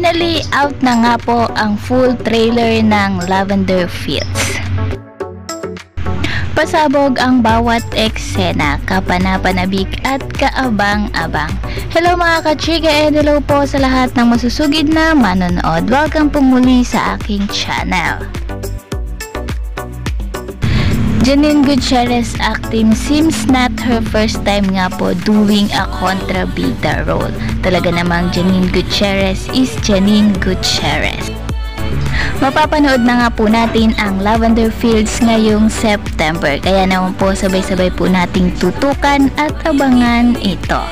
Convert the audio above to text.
Finally, out na nga po ang full trailer ng Lavender Fields. Pasabog ang bawat eksena, kapanapanabik at kaabang-abang. Hello mga ka-chika and hello po sa lahat ng masusugid na manonood. Welcome po muli sa aking channel. Janine Gutierrez acting seems not her first time nga po doing a kontrabida role. Talaga namang Janine Gutierrez is Janine Gutierrez. Mapapanood na nga po natin ang Lavender Fields ngayong September. Kaya naman po sabay-sabay po nating tutukan at abangan ito.